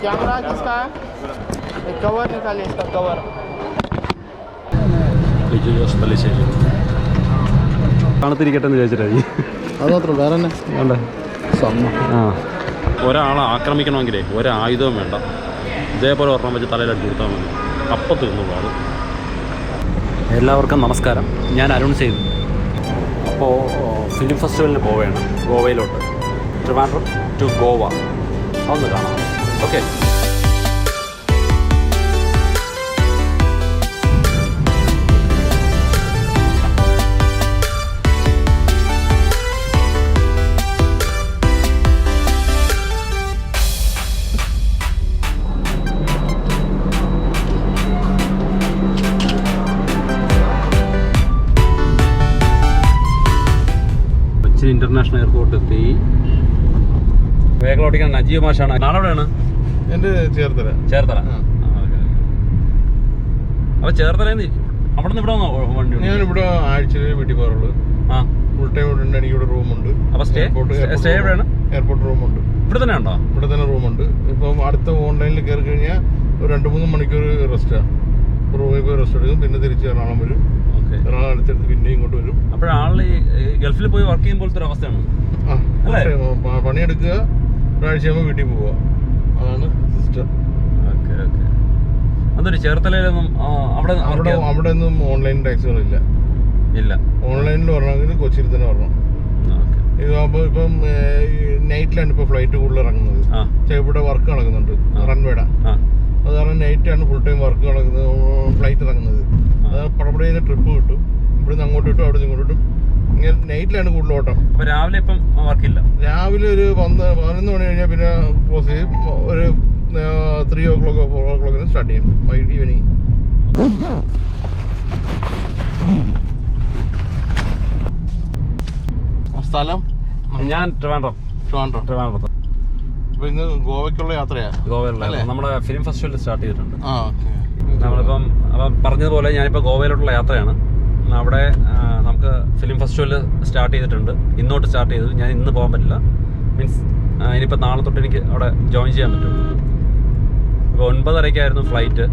Camera किसका है? Cover निकालिए इसका कवर. തണുത്തിരിക്കട്ടെന്ന് ചോദിച്ചിട്ടായി. അത് മാത്രമേ വേറെ തന്നെ വേണ്ട. ആ ഒരാളെ ആക്രമിക്കണമെങ്കിലേ ഒരായുധവും വേണ്ട, ഇതേപോലെ ഒരെണ്ണം വെച്ച് തലയിലടി കൊടുത്താൽ മതി, അപ്പം തീർന്നുള്ളൂ അത്. എല്ലാവർക്കും നമസ്കാരം, ഞാൻ അരുൺ ചെയ്തു. അപ്പോൾ ഫിലിം ഫെസ്റ്റിവലിന് പോവുകയാണ് ഗോവയിലോട്ട്. ട്രിവാൻഡ്രം ടു ഗോവ, അതൊന്ന് കാണാം. ഓക്കെ. ഇന്റർനാഷണൽ എയർപോർട്ട് എത്തി. വേഗം ഓടിക്കാൻ നജീബ് മാഷാണ്. നാളെവിടെയാണ്? എൻ്റെ ചേർത്തല. അപ്പോൾ ചേർത്തല അവിടെ നിന്ന് ഇവിടെ വണ്ടി? ഞാനിവിടെ ആഴ്ചയിൽ വീട്ടിൽ പോകാറുള്ളൂ. ഫുൾ ടൈം ഇവിടെ ഉണ്ട്. എനിക്കിവിടെ റൂമുണ്ട്. അപ്പോൾ സ്റ്റേ എവിടെയാണ്? എയർപോർട്ട് റൂമുണ്ട്. ഇവിടെ തന്നെ ഉണ്ടോ? ഇവിടെ തന്നെ റൂമുണ്ട്. ഇപ്പം അടുത്ത ഓൺലൈനിൽ കയറി കഴിഞ്ഞാൽ ഒരു 2-3 മണിക്കൂർ റെസ്റ്റാണ്. റൂമിൽ പോയി റെസ്റ്റ് എടുക്കും, പിന്നെ തിരിച്ച് എറണാകുളം വരും. എറണാകുളം അടുത്തെടുത്ത് പിന്നെ ഇങ്ങോട്ട് വരും. അപ്പോഴാള് ഗൾഫിൽ പോയി വർക്ക് ചെയ്യുമ്പോഴത്തെ ഒരു അവസ്ഥയാണ്. പണിയെടുക്കുക, ഒരാഴ്ചയാകുമ്പോൾ വീട്ടിൽ പോവുക, അതാണ് സിസ്റ്റം. അതൊരു ചേർത്തലയിലൊന്നും അവിടെ ഒന്നും ഓൺലൈൻ ടാക്സുകളില്ല. ഓൺലൈനിൽ വരണമെങ്കിൽ കൊച്ചിയിൽ തന്നെ വരണം. ഇതാകുമ്പോൾ ഇപ്പം നൈറ്റിലാണ് ഇപ്പോൾ ഫ്ലൈറ്റ് കൂടുതൽ ഇറങ്ങുന്നത്. ഇവിടെ വർക്ക് നടക്കുന്നുണ്ട് റൺവേയുടെ. അത് കാരണം നൈറ്റാണ് ഫുൾ ടൈം വർക്ക് നടക്കുന്നത്, ഫ്ലൈറ്റ് ഇറങ്ങുന്നത്. അത് പടപടയിൽ ട്രിപ്പ് കിട്ടും. ഇവിടുന്ന് അങ്ങോട്ട് കിട്ടും, അവിടെ നിന്ന് ഇങ്ങോട്ട് കിട്ടും. ഇങ്ങനെ നൈറ്റിലാണ് കൂടുതൽ ഓട്ടം. രാവിലെ ഇപ്പം വർക്കില്ല. രാവിലെ ഒരു 11 മണി കഴിഞ്ഞാൽ പിന്നെ ക്ലോസ് ചെയ്യും. ഒരു 3 o'clock 4 o'clock സ്റ്റാർട്ട് ചെയ്യും ഈവനിങ്. സ്ഥലം ഞാൻ ട്രിവാൻഡ്രം. അപ്പൊ ഇന്ന് ഗോവയ്ക്കുള്ള യാത്രയാണ്. ഗോവയിലുള്ള നമ്മുടെ ഫിലിം ഫെസ്റ്റിവൽ സ്റ്റാർട്ട് ചെയ്തിട്ടുണ്ട്. നമ്മളിപ്പം പറഞ്ഞതുപോലെ ഞാനിപ്പോൾ ഗോവയിലോട്ടുള്ള യാത്രയാണ്. അവിടെ നമുക്ക് ഫിലിം ഫെസ്റ്റിവൽ സ്റ്റാർട്ട് ചെയ്തിട്ടുണ്ട്. ഇന്നോട്ട് സ്റ്റാർട്ട് ചെയ്തു. ഞാൻ ഇന്ന് പോകാൻ പറ്റില്ല, മീൻസ് ഇനിയിപ്പോൾ നാളെ തൊട്ട് എനിക്ക് അവിടെ ജോയിൻ ചെയ്യാൻ പറ്റുള്ളൂ. ഇപ്പോൾ 9:30 ഫ്ലൈറ്റ്.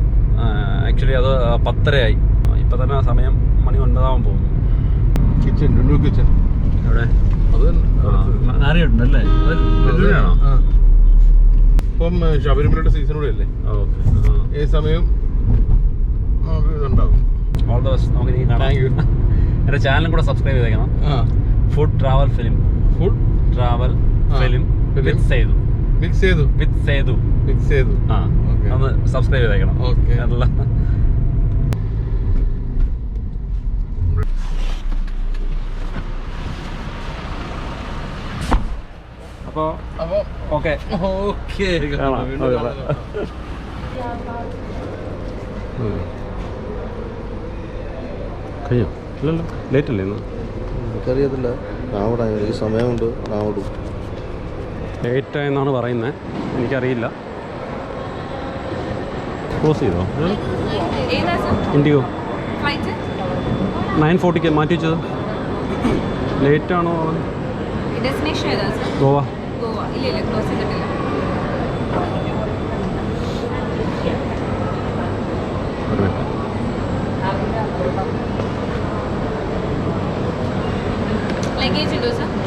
ആക്ച്വലി അത് 10:30 ഇപ്പം തന്നെ സമയം മണി 9 പോകുന്നു. കിച്ചൺ എവിടെ? അറിയുണ്ടല്ലേ? ഇപ്പം ശബരിമലയുടെ സീസൺ കൂടെ അല്ലേ? ഈ സമയം ഇതുണ്ടാവും. All the best. നമുക്ക് ഇനി കാണാം. എൻ്റെ ചാനലും കൂടെ സബ്സ്ക്രൈബ് ചെയ്തേക്കണം. Food travel film with Sethu. ഒന്ന് സബ്സ്ക്രൈബ് ചെയ്തേക്കണം. അപ്പോൾ ഓക്കെ. കഴിഞ്ഞോ? ഇല്ലല്ലോ, ലേറ്റ് അല്ലേ ഇന്ന്? എനിക്കറിയത്തില്ല. രാവിലെ ഈ സമയമുണ്ട്. ലേറ്റ് ആയെന്നാണ് പറയുന്നത്, എനിക്കറിയില്ല. ക്ലോസ് ചെയ്തോ? ഇൻഡിഗോ 9:40 മാറ്റി വെച്ചത്. ലേറ്റാണോ? ഗോവ.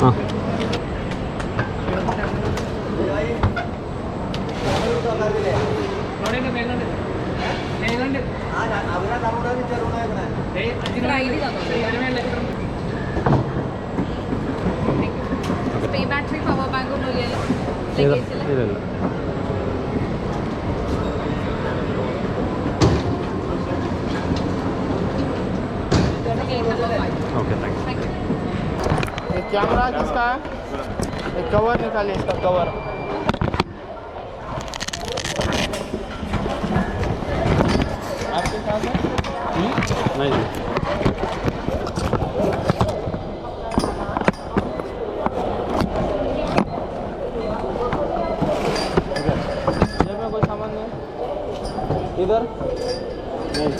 ആ ബാറ്ററി പവർ ബാങ്ക് ഒന്നുമില്ലല്ലോ. ഇല്ല. Okay, thank you. ये कैमरा किसका है? ये कवर निकालिए इसका कवर. आपके साथ है? नहीं. जेब में कोई सामान नहीं? इधर नहीं.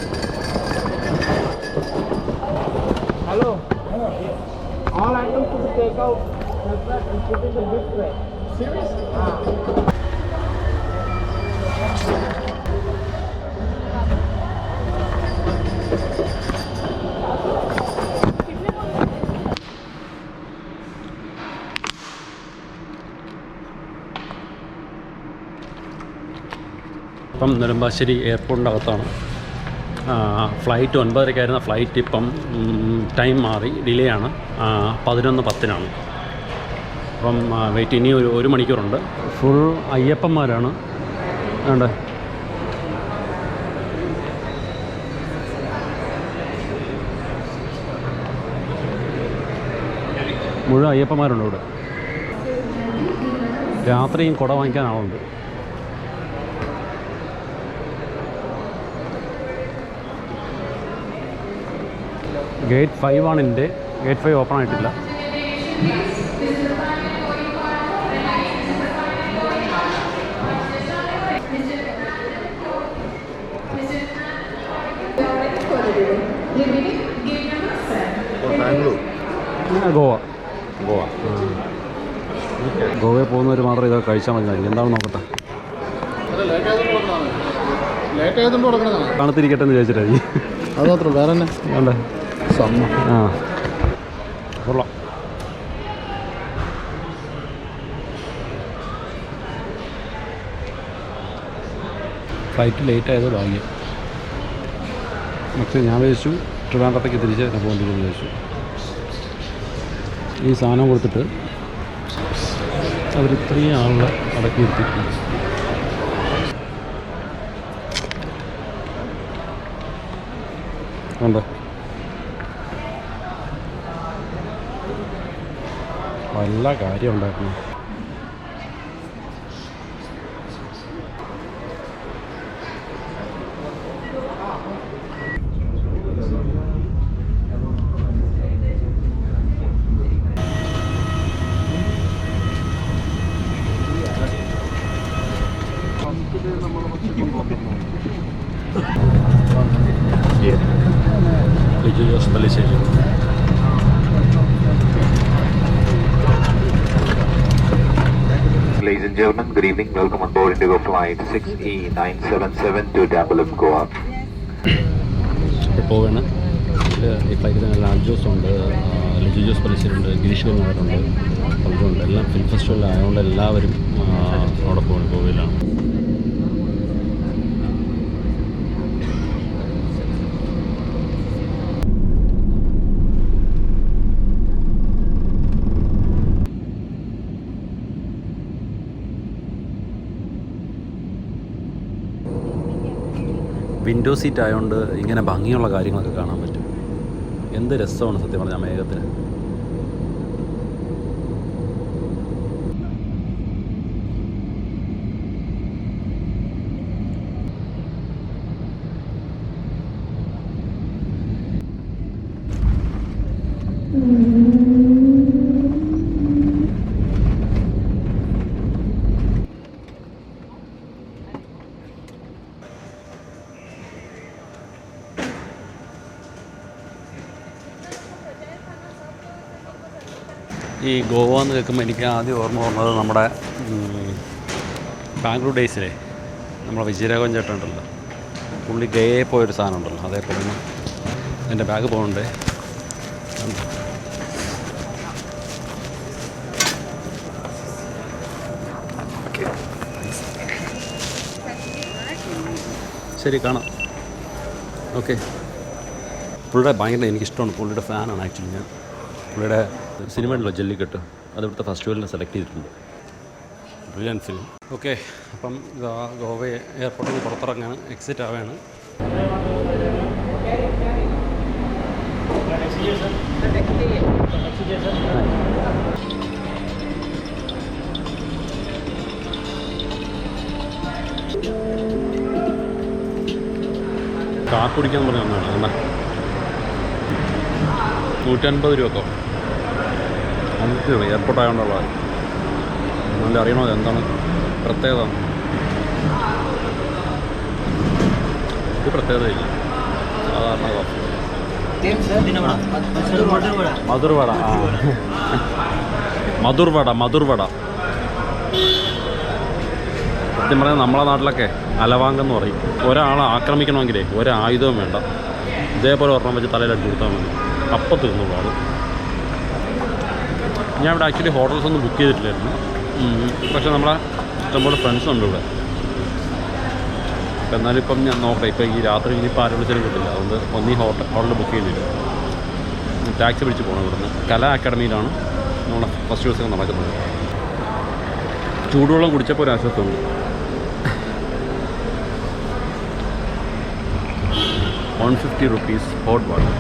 Hello. All items to be take out. Put in the big tray. Serious? ഇപ്പം നെടുമ്പാശ്ശേരി എയർപോർട്ടിൻ്റെ അകത്താണ്. ഫ്ലൈറ്റ് 9:30 ഫ്ലൈറ്റ് ഇപ്പം ടൈം മാറി, ഡിലേ ആണ്. 11:10 അപ്പം വെയിറ്റ് ഇനി ഒരു മണിക്കൂറുണ്ട്. ഫുൾ അയ്യപ്പന്മാരാണ്. വേണ്ടേ, മുഴുവൻ അയ്യപ്പന്മാരുണ്ട് ഇവിടെ. രാത്രിയും കുട വാങ്ങിക്കാൻ ആളുണ്ട്. ഗേറ്റ് 5 ആണ് എൻ്റെ. ഗേറ്റ് 5 ഓപ്പൺ ആയിട്ടില്ല. ഗോവയിൽ പോകുന്നവർ മാത്രം ഇതൊക്കെ കഴിച്ചാൽ മതി. എന്താണെന്ന് നോക്കട്ടെ. തണുത്തിരിക്കട്ടെ എന്ന് ചോദിച്ചിട്ടായി. അത് മാത്രം വേറെ തന്നെ വേണ്ടേ. ആ കൊള്ളാം. ഫ്ലൈറ്റ് ലേറ്റ് ആയത് ഭാഗ്യം. പക്ഷേ ഞാൻ വിചാരിച്ചു ട്രിവാൻഡ്രത്തേക്ക് തിരിച്ച് തന്നെ പോകേണ്ടിരുന്നു വിചാരിച്ചു. ഈ സാധനം കൊടുത്തിട്ട് അവർ ഇത്രയും ആളുകളെ അടക്കി നിർത്തിയിട്ടുണ്ട്. കണ്ടോ, വല്ല കാര്യം ഉണ്ടാക്കുന്നു. Ladies and gentlemen, good evening. Welcome on board Indigo Flight 6E977 to Dapalam, Goa. പോവുകയാണ്. ഈ ഫ്ലൈറ്റിൽ തന്നെ ലാൽ ജോസ് ഉണ്ട്, ലിജു ജോസ് പലിശ്ശേരിയുണ്ട്, ഗിരീഷ് കുമാറുണ്ട്, പലരുണ്ട്. എല്ലാം ഫിലിം ഫെസ്റ്റിവലായതുകൊണ്ട് എല്ലാവരും അവിടെ പോകുന്നു. ഗോവയിലാണ്. വിൻഡോ സീറ്റ് ആയതുകൊണ്ട് ഇങ്ങനെ ഭംഗിയുള്ള കാര്യങ്ങളൊക്കെ കാണാൻ പറ്റും. എന്ത് രസമാണ് സത്യം പറഞ്ഞാൽ മേഘത്തിൽ. ഈ ഗോവ എന്ന് കേൾക്കുമ്പോൾ എനിക്ക് ആദ്യം ഓർമ്മ വന്നത് നമ്മുടെ ബാംഗ്ലൂർ ഡേയ്സിലെ നമ്മളെ വിജയരാഘവൻ ചേട്ടൻ ഉണ്ടല്ലോ, പുള്ളി ഗയയിൽ പോയൊരു സാധനം ഉണ്ടല്ലോ, അതേപോലെ തന്നെ എൻ്റെ ബാഗ് പോകുന്നുണ്ട്. ശരി, കാണാം. ഓക്കെ. പുള്ളിയുടെ ഭയങ്കര എനിക്കിഷ്ടമാണ്. പുള്ളിയുടെ ഫാനാണ് ആക്ച്വലി ഞാൻ. പുള്ളിയുടെ സിനിമ ഉണ്ടല്ലോ ജല്ലിക്കെട്ട്, അത് ഇവിടുത്തെ ഫെസ്റ്റിവലിന് സെലക്ട് ചെയ്തിട്ടുണ്ട്. Brilliant film. ഓക്കെ, അപ്പം ഗോവ എയർപോർട്ടിൽ നിന്ന് പുറത്തിറങ്ങാൻ എക്സിറ്റ് ആവുകയാണ്. കാർ കുടിക്കാൻ പറഞ്ഞ ഒന്നാണ് എന്നാ 150 രൂപക്കോ 50 രൂപ എയർപോർട്ട് ആയതുകൊണ്ടുള്ളത്. നല്ല അറിയണോ എന്താണ് പ്രത്യേകത? ഇത് പ്രത്യേകതയില്ല, സാധാരണ കോഫി. മധുർവട. ആ മധുർവട സത്യം പറഞ്ഞാൽ നമ്മളെ നാട്ടിലൊക്കെ അലവാങ്കെന്ന് പറയും. ഒരാളെ ആക്രമിക്കണമെങ്കിലേ ഒരായുധവും വേണ്ട, ഇതേപോലെ ഒരെണ്ണം വെച്ച് തലയിലടി കൊടുത്താൽ മതി, അപ്പം തീർന്നുള്ളൂ അത്. ഞാൻ ഇവിടെ ആക്ച്വലി ഹോട്ടൽസ് ഒന്നും ബുക്ക് ചെയ്തിട്ടില്ലായിരുന്നു, പക്ഷേ നമ്മളെ ഇഷ്ടംപോലെ ഫ്രണ്ട്സ് ഉണ്ട് ഇവിടെ. അപ്പം എന്നാലും ഇപ്പം ഞാൻ നോക്കട്ടെ, ഇപ്പോൾ ഈ രാത്രി ഇനിയിപ്പോൾ ആരും വിളിച്ചാലും കിട്ടില്ല, അതുകൊണ്ട് ഒന്നീ ഹോട്ടൽ ബുക്ക് ചെയ്യുന്നില്ല, ടാക്സി പിടിച്ച് പോകണം. ഇവിടുന്ന് കലാ അക്കാഡമിയിലാണ് നമ്മളെ ഫസ്റ്റ് ദിവസം നടക്കുന്നത്. ചൂടുവെള്ളം കുടിച്ചപ്പോൾ ഒരു ആശ്വാസമുണ്ട്. 150 rupees hot water.